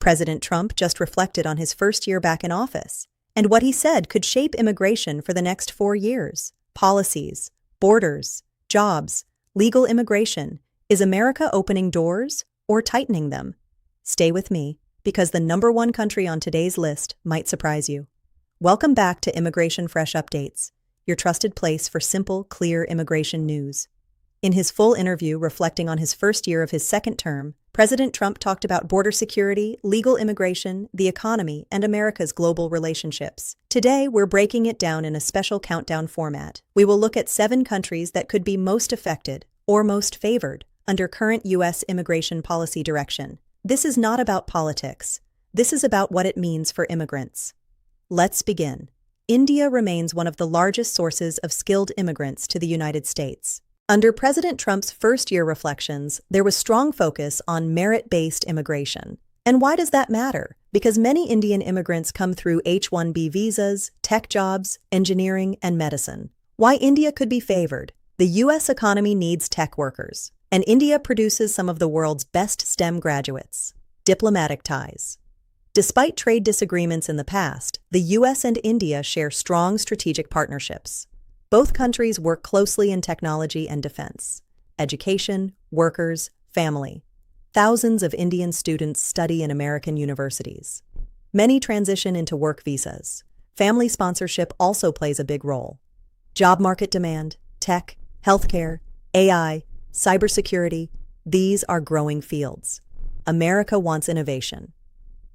President Trump just reflected on his first year back in office, and what he said could shape immigration for the next 4 years. Policies, borders, jobs, legal immigration. Is America opening doors or tightening them? Stay with me, because the number one country on today's list might surprise you. Welcome back to Immigration Fresh Updates, your trusted place for simple, clear immigration news. In his full interview reflecting on his first year of his second term, President Trump talked about border security, legal immigration, the economy, and America's global relationships. Today, we're breaking it down in a special countdown format. We will look at 7 countries that could be most affected or most favored under current U.S. immigration policy direction. This is not about politics. This is about what it means for immigrants. Let's begin. India remains one of the largest sources of skilled immigrants to the United States. Under President Trump's first-year reflections, there was strong focus on merit-based immigration. And why does that matter? Because many Indian immigrants come through H-1B visas, tech jobs, engineering, and medicine. Why India could be favored? The U.S. economy needs tech workers, and India produces some of the world's best STEM graduates. Diplomatic ties. Despite trade disagreements in the past, the U.S. and India share strong strategic partnerships. Both countries work closely in technology and defense, education, workers, family. Thousands of Indian students study in American universities. Many transition into work visas. Family sponsorship also plays a big role. Job market demand, tech, healthcare, AI, cybersecurity, these are growing fields. America wants innovation.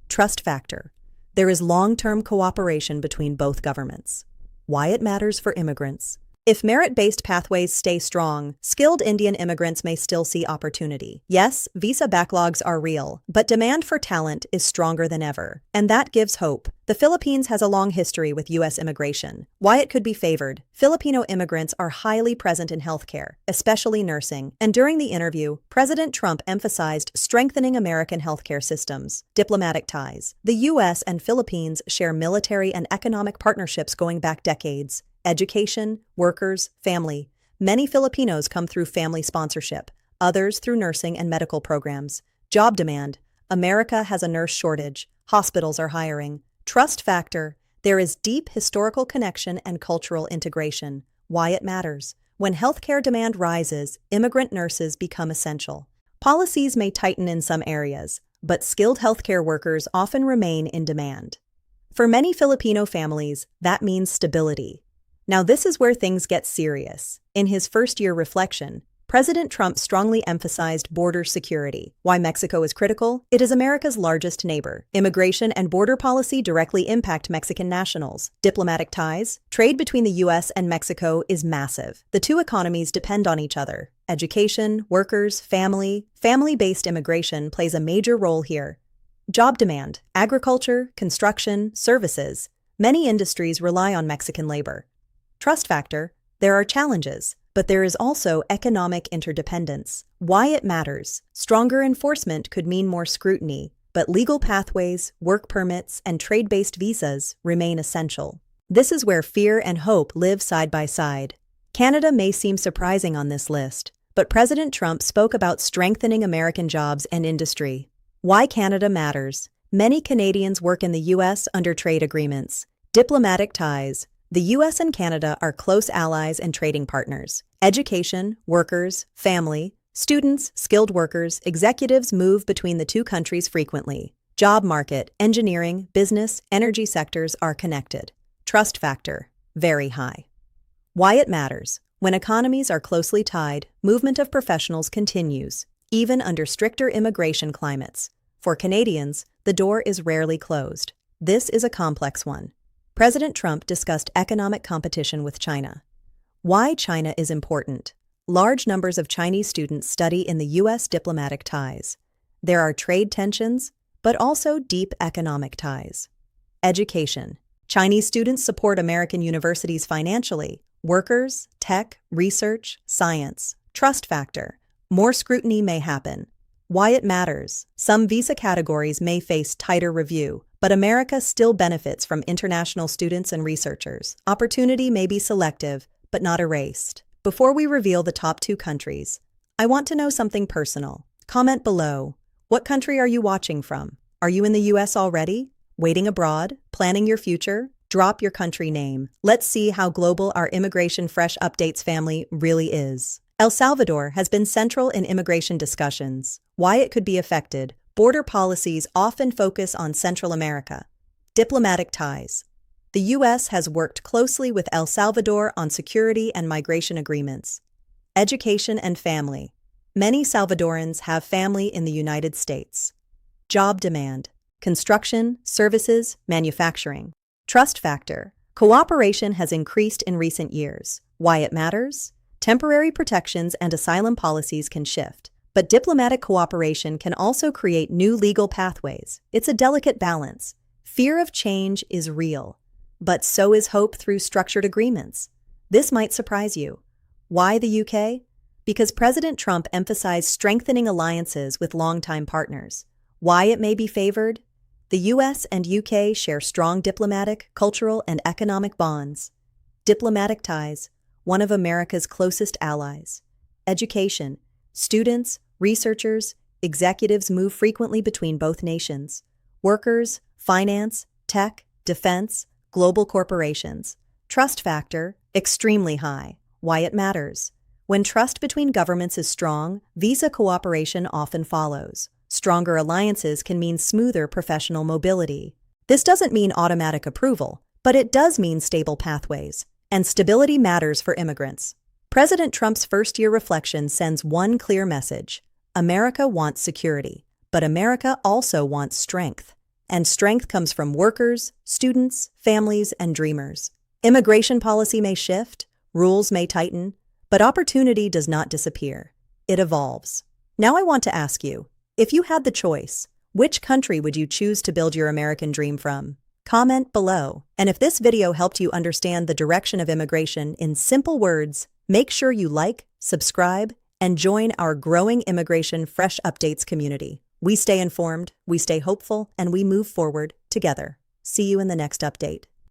Trust factor. There is long-term cooperation between both governments. Why it matters for immigrants. If merit-based pathways stay strong, skilled Indian immigrants may still see opportunity. Yes, visa backlogs are real, but demand for talent is stronger than ever, and that gives hope. The Philippines has a long history with U.S. immigration. Why it could be favored. Filipino immigrants are highly present in healthcare, especially nursing, and during the interview, President Trump emphasized strengthening American healthcare systems. Diplomatic ties. The U.S. and Philippines share military and economic partnerships going back decades. Education, workers, family. Many Filipinos come through family sponsorship, others through nursing and medical programs. Job demand. America has a nurse shortage. Hospitals are hiring. Trust factor. There is deep historical connection and cultural integration. Why it matters. When healthcare demand rises, immigrant nurses become essential. Policies may tighten in some areas, but skilled healthcare workers often remain in demand. For many Filipino families, that means stability. Now this is where things get serious. In his first-year reflection, President Trump strongly emphasized border security. Why Mexico is critical? It is America's largest neighbor. Immigration and border policy directly impact Mexican nationals. Diplomatic ties. Trade between the U.S. and Mexico is massive. The two economies depend on each other. Education, workers, family. Family-based immigration plays a major role here. Job demand. Agriculture, construction, services. Many industries rely on Mexican labor. Trust factor. There are challenges, but there is also economic interdependence. Why it matters. Stronger enforcement could mean more scrutiny, but legal pathways, work permits, and trade-based visas remain essential. This is where fear and hope live side by side. Canada may seem surprising on this list, but President Trump spoke about strengthening American jobs and industry. Why Canada matters. Many Canadians work in the U.S. under trade agreements. Diplomatic ties. The U.S. and Canada are close allies and trading partners. Education, workers, family, students, skilled workers, executives move between the two countries frequently. Job market, engineering, business, energy sectors are connected. Trust factor, very high. Why it matters. When economies are closely tied, movement of professionals continues, even under stricter immigration climates. For Canadians, the door is rarely closed. This is a complex one. President Trump discussed economic competition with China. Why China is important. Large numbers of Chinese students study in the U.S. Diplomatic ties. There are trade tensions, but also deep economic ties. Education. Chinese students support American universities financially. Workers, tech, research, science. Trust factor. More scrutiny may happen. Why it matters. Some visa categories may face tighter review, but America still benefits from international students and researchers. Opportunity may be selective, but not erased. Before we reveal the top 2 countries, I want to know something personal. Comment below. What country are you watching from? Are you in the US already? Waiting abroad? Planning your future? Drop your country name. Let's see how global our Immigration Fresh Updates family really is. El Salvador has been central in immigration discussions. Why it could be affected. Border policies often focus on Central America. Diplomatic ties. The U.S. has worked closely with El Salvador on security and migration agreements. Education and family. Many Salvadorans have family in the United States. Job demand. Construction, services, manufacturing. Trust factor. Cooperation has increased in recent years. Why it matters? Temporary protections and asylum policies can shift, but diplomatic cooperation can also create new legal pathways. It's a delicate balance. Fear of change is real, but so is hope through structured agreements. This might surprise you. Why the UK? Because President Trump emphasized strengthening alliances with longtime partners. Why it may be favored? The US and UK share strong diplomatic, cultural, and economic bonds. Diplomatic ties, one of America's closest allies. Education, students, researchers, executives move frequently between both nations. Workers, finance, tech, defense, global corporations. Trust factor, extremely high. Why it matters? When trust between governments is strong, visa cooperation often follows. Stronger alliances can mean smoother professional mobility. This doesn't mean automatic approval, but it does mean stable pathways. And stability matters for immigrants. President Trump's first-year reflection sends one clear message. America wants security, but America also wants strength. And strength comes from workers, students, families, and dreamers. Immigration policy may shift, rules may tighten, but opportunity does not disappear. It evolves. Now I want to ask you, if you had the choice, which country would you choose to build your American dream from? Comment below. And if this video helped you understand the direction of immigration in simple words, make sure you like, subscribe, and join our growing Immigration Fresh Updates community. We stay informed, we stay hopeful, and we move forward together. See you in the next update.